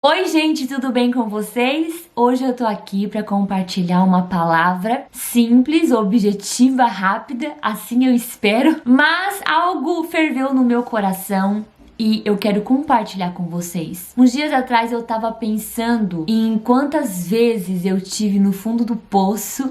Oi, gente, tudo bem com vocês? Hoje eu tô aqui para compartilhar uma palavra simples, objetiva, rápida, assim eu espero, mas algo ferveu no meu coração e eu quero compartilhar com vocês. Uns dias atrás eu tava pensando em quantas vezes eu tive no fundo do poço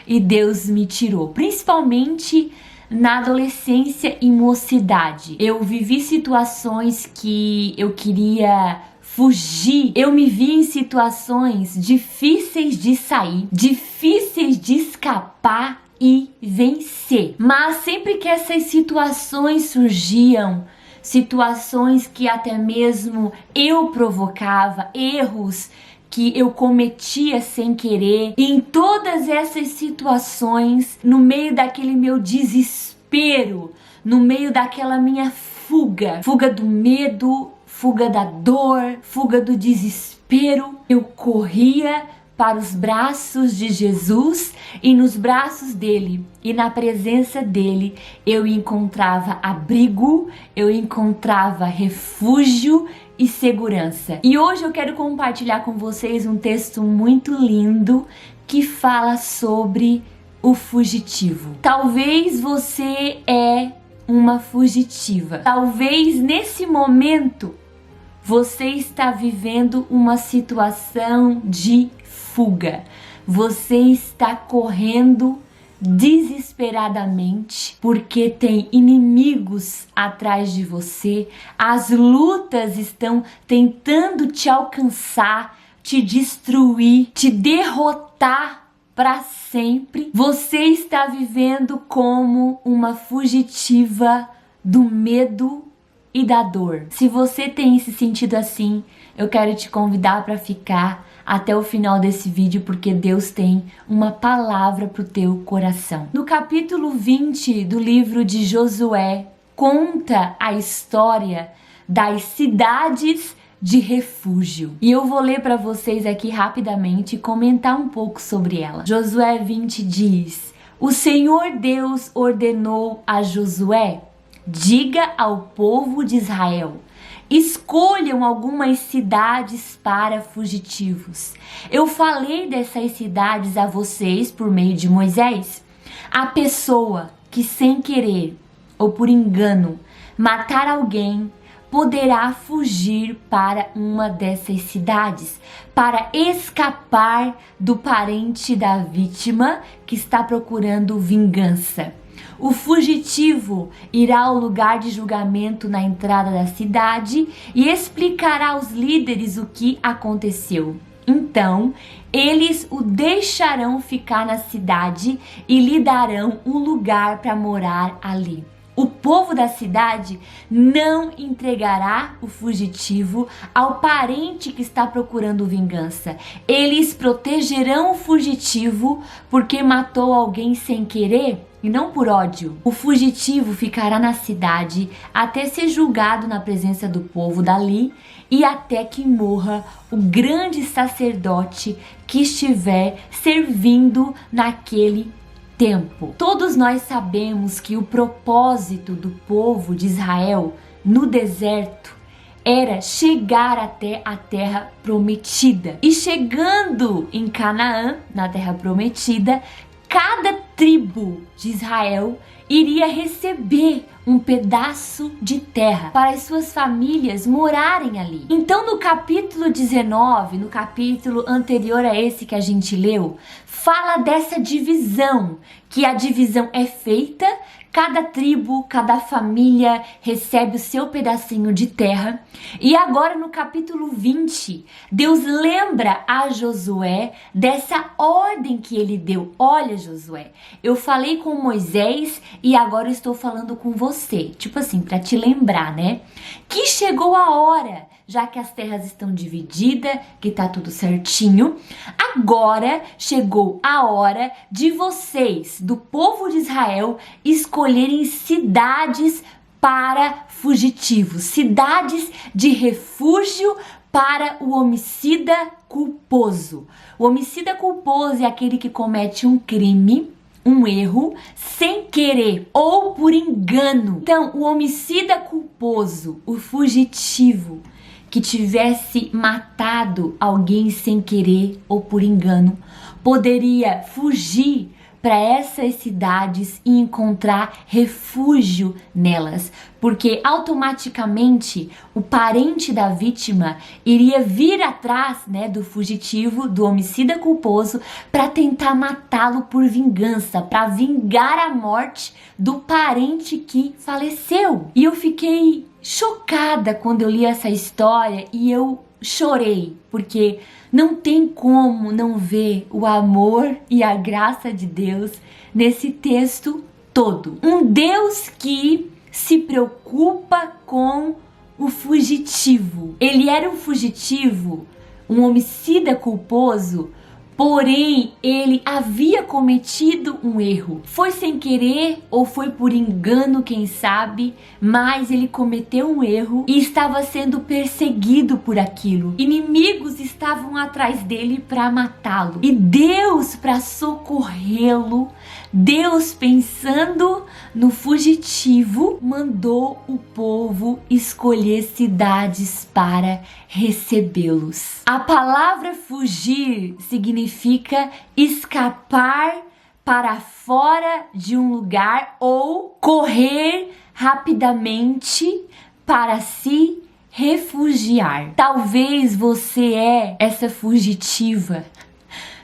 e Deus me tirou, principalmente na adolescência e mocidade. Eu vivi situações que eu queria fugir. Eu me vi em situações difíceis de sair, difíceis de escapar e vencer. Mas sempre que essas situações surgiam, situações que até mesmo eu provocava, erros que eu cometia sem querer, e em todas essas situações, no meio daquele meu desespero, no meio daquela minha fuga do medo, fuga da dor, fuga do desespero, eu corria para os braços de Jesus e nos braços dele e na presença dele eu encontrava abrigo, eu encontrava refúgio e segurança. E hoje eu quero compartilhar com vocês um texto muito lindo que fala sobre o fugitivo. Talvez você é uma fugitiva. Talvez nesse momento você está vivendo uma situação de fuga. Você está correndo desesperadamente porque tem inimigos atrás de você. As lutas estão tentando te alcançar, te destruir, te derrotar para sempre. Você está vivendo como uma fugitiva do medo e da dor. Se você tem se sentido assim, eu quero te convidar para ficar até o final desse vídeo, porque Deus tem uma palavra para o teu coração. No capítulo 20 do livro de Josué, conta a história das cidades de refúgio. E eu vou ler para vocês aqui rapidamente e comentar um pouco sobre ela. Josué 20 diz: O Senhor Deus ordenou a Josué: diga ao povo de Israel, escolham algumas cidades para fugitivos. Eu falei dessas cidades a vocês por meio de Moisés. A pessoa que sem querer ou por engano matar alguém poderá fugir para uma dessas cidades para escapar do parente da vítima que está procurando vingança. O fugitivo irá ao lugar de julgamento na entrada da cidade e explicará aos líderes o que aconteceu. Então, eles o deixarão ficar na cidade e lhe darão um lugar para morar ali. O povo da cidade não entregará o fugitivo ao parente que está procurando vingança. Eles protegerão o fugitivo porque matou alguém sem querer e não por ódio. O fugitivo ficará na cidade até ser julgado na presença do povo dali e até que morra o grande sacerdote que estiver servindo naquele tempo. Todos nós sabemos que o propósito do povo de Israel no deserto era chegar até a terra prometida. E chegando em Canaã, na terra prometida, cada tribo de Israel iria receber um pedaço de terra para as suas famílias morarem ali. Então no capítulo 19, no capítulo anterior a esse que a gente leu, fala dessa divisão, que a divisão é feita, cada tribo, cada família recebe o seu pedacinho de terra. E agora no capítulo 20, Deus lembra a Josué dessa ordem que ele deu. Olha, Josué, eu falei com Moisés e agora estou falando com você. Tipo assim, para te lembrar, né? Que chegou a hora, já que as terras estão divididas, que tá tudo certinho. Agora chegou a hora de vocês, do povo de Israel, escolherem cidades para fugitivos, cidades de refúgio para o homicida culposo. O homicida culposo é aquele que comete um crime, um erro, sem querer ou por engano. Então, o homicida culposo, o fugitivo, que tivesse matado alguém sem querer ou por engano poderia fugir para essas cidades e encontrar refúgio nelas, porque automaticamente o parente da vítima iria vir atrás, do fugitivo, do homicida culposo, para tentar matá-lo por vingança, para vingar a morte do parente que faleceu. E eu fiquei chocada quando eu li essa história e eu chorei, porque não tem como não ver o amor e a graça de Deus nesse texto todo. Um Deus que se preocupa com o fugitivo. Ele era um fugitivo, um homicida culposo, porém ele havia cometido um erro. Foi sem querer ou foi por engano, quem sabe, mas ele cometeu um erro e estava sendo perseguido por aquilo. Inimigos estavam atrás dele para matá-lo. E Deus, para socorrê-lo, Deus, pensando no fugitivo, mandou o povo escolher cidades para recebê-los. A palavra fugir significa escapar para fora de um lugar ou correr rapidamente para se refugiar. Talvez você é essa fugitiva,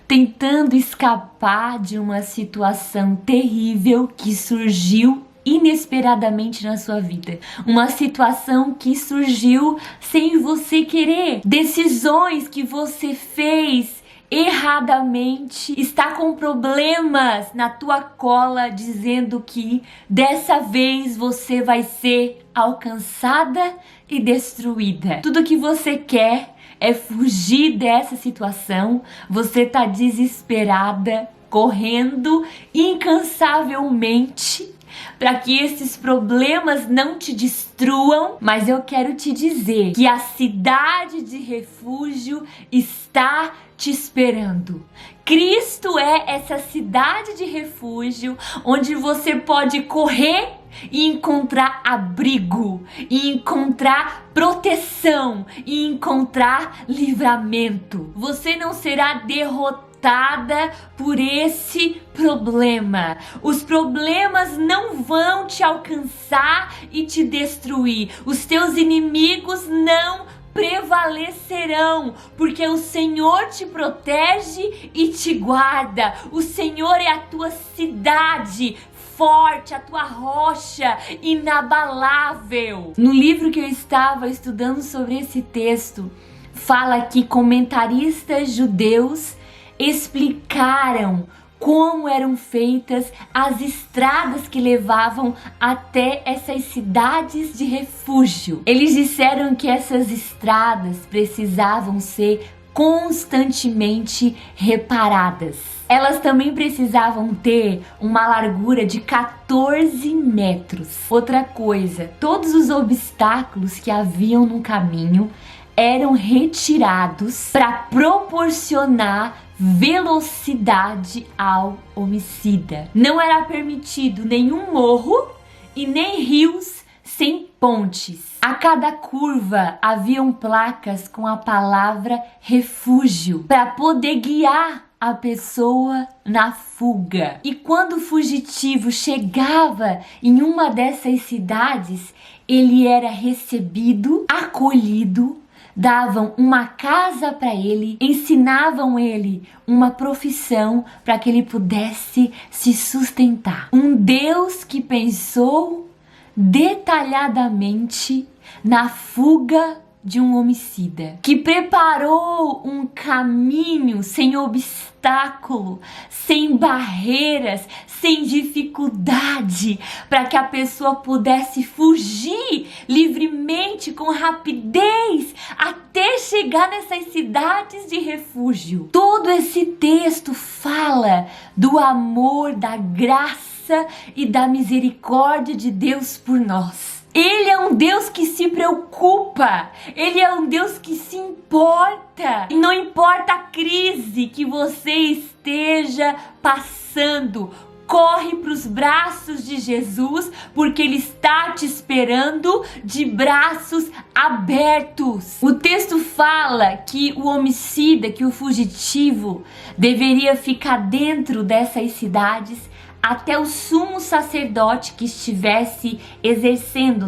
tentando escapar de uma situação terrível que surgiu inesperadamente na sua vida. Uma situação que surgiu sem você querer. Decisões que você fez erradamente, está com problemas na tua cola, dizendo que dessa vez você vai ser alcançada e destruída. Tudo que você quer é fugir dessa situação. Você tá desesperada, correndo incansavelmente para que esses problemas não te destruam, mas eu quero te dizer que a cidade de refúgio está te esperando. Cristo é essa cidade de refúgio onde você pode correr e encontrar abrigo, e encontrar proteção, e encontrar livramento. Você não será derrotada por esse problema. Os problemas não vão te alcançar e te destruir. Os teus inimigos não prevalecerão, porque o Senhor te protege e te guarda. O Senhor é a tua cidade forte, a tua rocha inabalável. No livro que eu estava estudando sobre esse texto, fala que comentaristas judeus explicaram como eram feitas as estradas que levavam até essas cidades de refúgio. Eles disseram que essas estradas precisavam ser constantemente reparadas. Elas também precisavam ter uma largura de 14 metros. Outra coisa, todos os obstáculos que haviam no caminho eram retirados para proporcionar velocidade ao homicida. Não era permitido nenhum morro e nem rios sem pontes. A cada curva haviam placas com a palavra refúgio para poder guiar a pessoa na fuga. E quando o fugitivo chegava em uma dessas cidades, ele era recebido, acolhido, davam uma casa para ele, ensinavam ele uma profissão para que ele pudesse se sustentar. Um Deus que pensou detalhadamente na fuga de um homicida, que preparou um caminho sem obstáculo, sem barreiras, sem dificuldade, para que a pessoa pudesse fugir livremente, com rapidez, até chegar nessas cidades de refúgio. Todo esse texto fala do amor, da graça e da misericórdia de Deus por nós. Ele é um Deus que se preocupa, Ele é um Deus que se importa. E não importa a crise que você esteja passando, corre para os braços de Jesus, porque Ele está te esperando de braços abertos. O texto fala que o homicida, que o fugitivo, deveria ficar dentro dessas cidades até o sumo sacerdote que estivesse exercendo,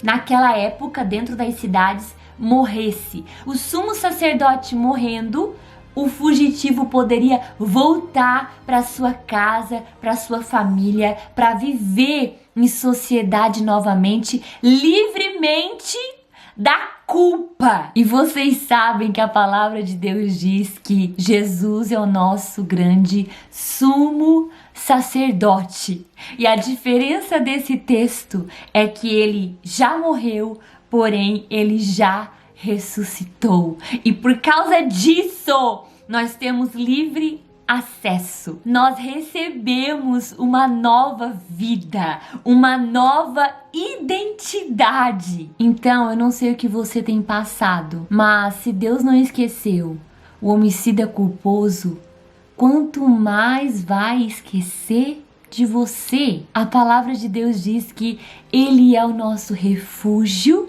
naquela época, dentro das cidades, morresse. O sumo sacerdote morrendo, o fugitivo poderia voltar para sua casa, para sua família, para viver em sociedade novamente, livremente da culpa. E vocês sabem que a palavra de Deus diz que Jesus é o nosso grande sumo sacerdote. E a diferença desse texto é que ele já morreu, porém ele já ressuscitou. E por causa disso, nós temos livre acesso. Nós recebemos uma nova vida, uma nova identidade. Então, eu não sei o que você tem passado, mas se Deus não esqueceu o homicida culposo, quanto mais vai esquecer de você? A palavra de Deus diz que Ele é o nosso refúgio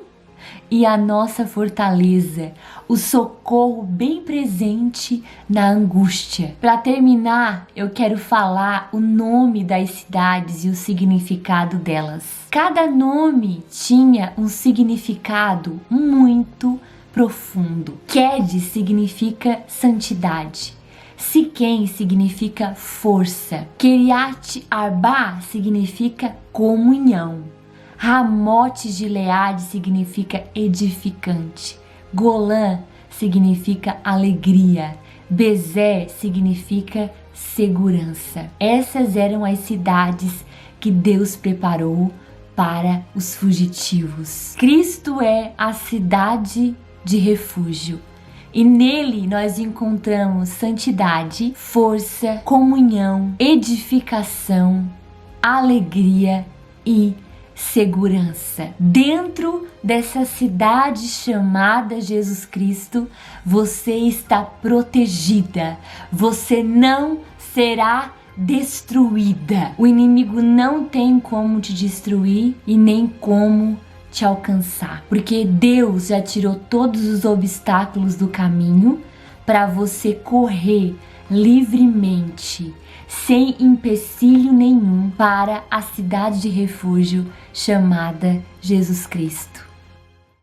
e a nossa fortaleza, o socorro bem presente na angústia. Para terminar, eu quero falar o nome das cidades e o significado delas. Cada nome tinha um significado muito profundo. Quedes significa santidade. Siquém significa força. Queriate Arba significa comunhão. Ramote Gileade significa edificante. Golã significa alegria. Bezer significa segurança. Essas eram as cidades que Deus preparou para os fugitivos. Cristo é a cidade de refúgio. E nele nós encontramos santidade, força, comunhão, edificação, alegria e segurança. Dentro dessa cidade chamada Jesus Cristo, você está protegida. Você não será destruída. O inimigo não tem como te destruir e nem como te alcançar, porque Deus já tirou todos os obstáculos do caminho para você correr livremente, sem empecilho nenhum, para a cidade de refúgio chamada Jesus Cristo.